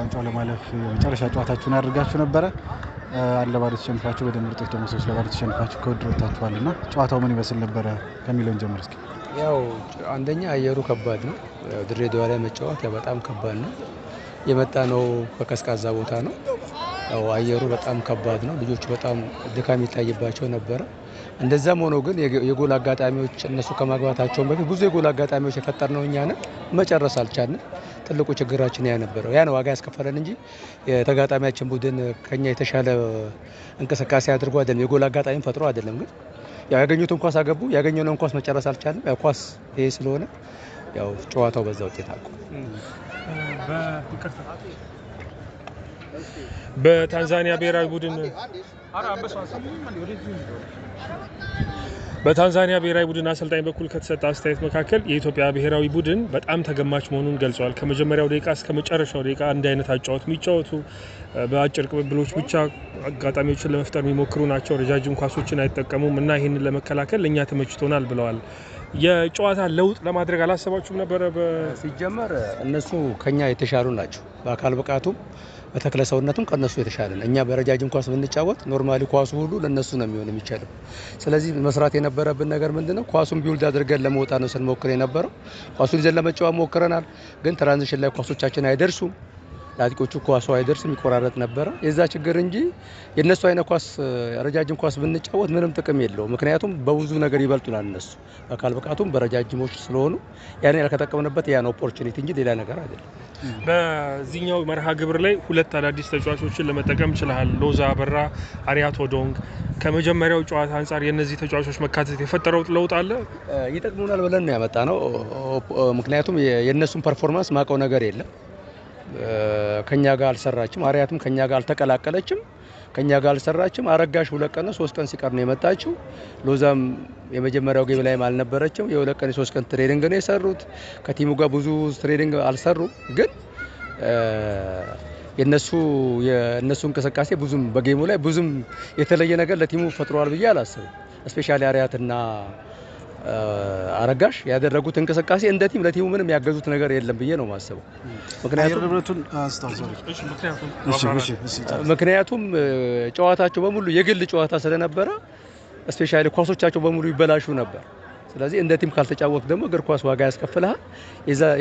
ዋንጫው ለማለፍ መጨረሻ ጨዋታችሁን አድርጋችሁ ነበር አለባዶ ተሸንፋችሁ ወደ ምርጥ ደግሞ 3-2 ተሸንፋችሁ ከውድድር ወጥታችኋልና ጨዋታው ምን ይመስል ነበር ከሚለውን ጀምር እስኪ ያው አንደኛ አየሩ ከባድ ነው ድሬዳዋ ላይ መጫወት በጣም ከባድ ነው የመጣ ነው ከቀዝቃዛ ቦታ ነው ያው አየሩ በጣም ከባድ ነው ልጆቹ በጣም ድካም ይታይባቸው ነበር እንደዛም ሆኖ ግን የጎል አጋጣሚዎች እነሱ ከማግባታቸው በፊት ብዙ የጎል አጋጣሚዎች የፈጠርነው እኛ ነን መጨረስ አልቻልንም ትልቁ ችግራችን ያ ነበር ያን ዋጋ ያስከፈለን እንጂ የተጋጣሚያችን ቡድን ከኛ የተሻለ እንቅስቃሴ አድርጎ አይደለም የጎል አጋጣሚ ፈጥሮ አይደለም ግን ያው ያገኙትን ኳስ አገቡ ያገኘነውን ኳስ መጨረስ አልቻልንም ያው ኳስ ይሄ ስለሆነ ያው ጨዋታው በዛ ውጤት አልቋል በታንዛኒያ ብሔራዊ ቡድን አሰልጣኝ በኩል ከተሰጠ አስተያየት መካከል የኢትዮጵያ ብሔራዊ ቡድን በጣም ተገማች መሆኑን ገልጸዋል ከመጀመሪያው ደቂቃ እስከ መጨረሻው ደቂቃ አንድ አይነት አጫወት የሚጫወቱ በአጭር ቅብብሎች ብቻ አጋጣሚዎችን ለመፍጠር የሚሞክሩ ናቸው ረጃጅም ኳሶችን አይጠቀሙም እና ይሄንን ለመከላከል ለኛ ተመችቶናል ብለዋል የጨዋታ ለውጥ ለማድረግ አላሰባችሁም ነበር ሲጀመር እነሱ ከኛ የተሻሉ ናቸው በአካል ብቃቱም በተክለሰውነቱም ከነሱ የተሻለ ነው እኛ በረጃጅም ኳስ ብንጫወት ኖርማሊ ኳሱ ሁሉ ለነሱ ነው የሚሆነው የሚቻለው ስለዚህ መስራት የነበረብን ነገር ምንድነው ኳሱን ቢውልድ አድርገን ለመውጣት ነው ስንሞክር የነበረው ኳሱን ይዘን ለመጫወት ሞክረናል ግን ትራንዚሽን ላይ ኳሶቻችን አይደርሱም ላጥቆቹ ኳሱ አይደርስም ይቆራረጥ ነበር የዛ ችግር እንጂ የነሱ አይነ ኳስ ረጃጅም ኳስ ብንጫወት ምንም ጥቅም የለውም ምክንያቱም በብዙ ነገር ይበልጡናል እነሱ አካል ብቃቱም በረጃጅሞች ስለሆኑ ያን ያልከተቀምንበት ያን ኦፖርቹኒቲ እንጂ ሌላ ነገር አይደለም በዚህኛው መርሃ ግብር ላይ ሁለት አዳዲስ ተጫዋቾችን ለመጠቀም ይችላል ሎዛ አበራ አሪያቶ ዶንግ ከመጀመሪያው ጨዋታ አንፃር የነዚህ ተጫዋቾች መካተት የፈጠረው ለውጥ አለ ይጠቅሙናል ብለን ነው ያመጣነው ምክንያቱም የነሱን ፐርፎርማንስ ማቀው ነገር የለም ከኛ ጋር አልሰራችም አሪያቱም ከኛ ጋር አልተቀላቀለችም ከኛ ጋር አልሰራችም አረጋሽ 2 ቀን 3 ቀን ሲቀር ነው የመጣችው ሎዛም የመጀመሪያው ጌም ላይ አልነበረችም የ2 ቀን 3 ቀን ትሬኒንግ ነው የሰሩት ከቲሙ ጋር ብዙ ትሬኒንግ አልሰሩ ግን የነሱ እንቅስቃሴ ብዙም በጌሙ ላይ ብዙም የተለየ ነገር ለቲሙ ፈጥሯል ብዬ አላስብም ስፔሻሊ አሪያትና አረጋሽ ያደረጉት እንቅስቃሴ እንደ ቲም ለቲሙ ምንም ያገዙት ነገር የለም ብዬ ነው ማሰበው ምክንያቱም ጨዋታቸው በሙሉ የግል ጨዋታ ስለነበረ ስፔሻሊ ኳሶቻቸው በሙሉ ይበላሹ ነበር ስለዚህ እንደ ቲም ካልተጫወቱ ደግሞ እግር ኳስ ዋጋ ያስከፍላል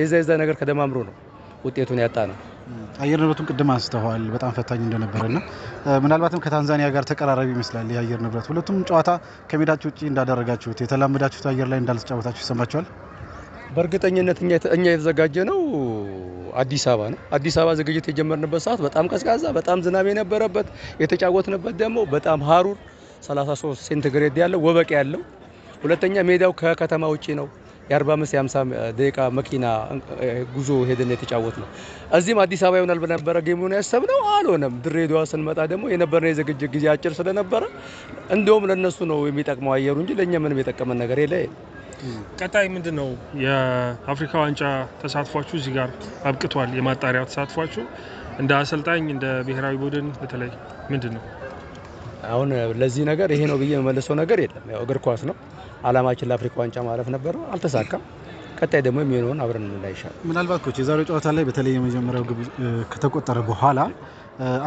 የዛ ነገር ከደማምሮ ነው ውጤቱን ያጣ ነው አየር ንብረቱን ቅድም አንስተዋል በጣም ፈታኝ እንደነበረና ምናልባትም ከታንዛኒያ ጋር ተቀራራቢ ይመስላል የአየር ንብረት ሁለቱም ጨዋታ ከሜዳችሁ ውጪ እንዳደረጋችሁት የተላመዳችሁት አየር ላይ እንዳልተጫወታችሁ ይሰማችኋል በእርግጠኝነት እኛ የተዘጋጀ ነው አዲስ አበባ ነው አዲስ አበባ ዝግጅት የጀመርንበት ሰዓት በጣም ቀዝቃዛ በጣም ዝናብ የነበረበት የተጫወትንበት ደግሞ በጣም ሀሩር 33 ሴንቲግሬድ ያለው ወበቅ ያለው ሁለተኛ ሜዳው ከከተማ ውጪ ነው የ45-50 ደቂቃ መኪና ጉዞ ሄደን የተጫወት ነው እዚህም አዲስ አበባ ይሆናል በነበረ ጌሙን ያሰብነው አልሆነም ድሬዳዋ ስንመጣ ደግሞ የነበረው የዝግጅት ጊዜ አጭር ስለነበረ እንደውም ለነሱ ነው የሚጠቅመው አየሩ እንጂ ለኛ ምንም የጠቀመን ነገር የለም ቀጣይ ምንድነው የአፍሪካ ዋንጫ ተሳትፏችሁ እዚህ ጋር አብቅቷል የማጣሪያው ተሳትፏችሁ እንደ አሰልጣኝ እንደ ብሔራዊ ቡድን በተለይ ምንድነው አሁን ለዚህ ነገር ይሄ ነው ብዬ መመለሰው ነገር የለም ያው እግር ኳስ ነው አላማችን ለአፍሪካ ዋንጫ ማለፍ ነበር አልተሳካም ቀጣይ ደግሞ የሚሆነውን አብረን እናይሻል ምናልባት ኮች የዛሬው ጨዋታ ላይ በተለይ የመጀመሪያው ግብ ከተቆጠረ በኋላ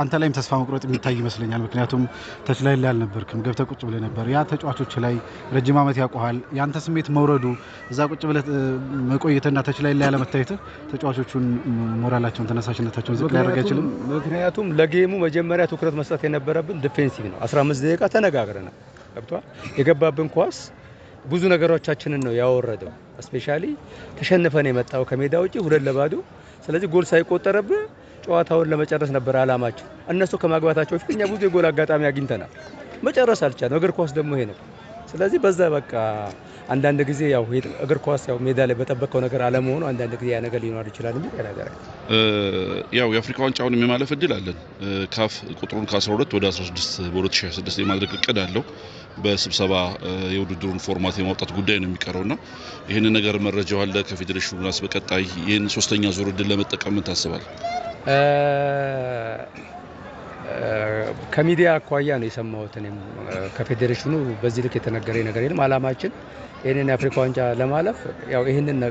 አንተ ላይም ተስፋ መቁረጥ የሚታይ ይመስለኛል ምክንያቱም ተች ላይ አልነበርክም ገብተህ ቁጭ ብለህ ነበር ያ ተጫዋቾች ላይ ረጅም አመት ያቆሃል ያንተ ስሜት መውረዱ እዛ ቁጭ ብለህ መቆየትና ተች ላይ ያለመታየት ተጫዋቾቹን ሞራላቸውን ተነሳሽነታቸውን ዝቅ ሊያደርግ አይችልም ምክንያቱም ለጌሙ መጀመሪያ ትኩረት መስጠት የነበረብን ዲፌንሲቭ ነው 15 ደቂቃ ተነጋግረናል ገብቷል የገባብን ኳስ ብዙ ነገሮቻችንን ነው ያወረደው ስፔሻሊ ተሸንፈን የመጣው ከሜዳ ውጪ 2-2 ስለዚህ ጎል ሳይቆጠረብህ ጨዋታውን ለመጨረስ ነበር አላማችን እነሱ ከማግባታቸው በፊት እኛ ብዙ የጎል አጋጣሚ አግኝተናል መጨረስ አልቻልንም እግር ኳስ ደግሞ ይሄ ነው ስለዚህ በዛ በቃ አንዳንድ ጊዜ ያው እግር ኳስ ያው ሜዳ ላይ በተበከው ነገር አለመሆኑ አንዳንድ ጊዜ ያ ነገር ሊኖር ይችላል እንጂ ነገር ያው የአፍሪካ ዋንጫውን የማለፍ እድል አለን ካፍ ቁጥሩን ከ12 ወደ 16 በ2026 የማድረግ እቅድ አለው በስብሰባ የውድድሩን ፎርማት የማውጣት ጉዳይ ነው የሚቀረውና ይሄን ነገር መረጃው አለ ከፌዴሬሽኑ ጋር በቀጣይ ይሄን ሶስተኛ ዙር እድል ለመጠቀም ታስባል ከሚዲያ አኳያ ነው የሰማሁት። እኔም ከፌዴሬሽኑ በዚህ ልክ የተነገረኝ ነገር የለም። አላማችን ይህንን የአፍሪካ ዋንጫ ለማለፍ ያው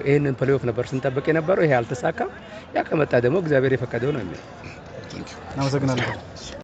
ይህንን ፕሌይኦፍ ነበር ስንጠብቅ የነበረው። ይሄ አልተሳካም። ያ ከመጣ ደግሞ እግዚአብሔር የፈቀደው ነው የሚለው። እናመሰግናለን።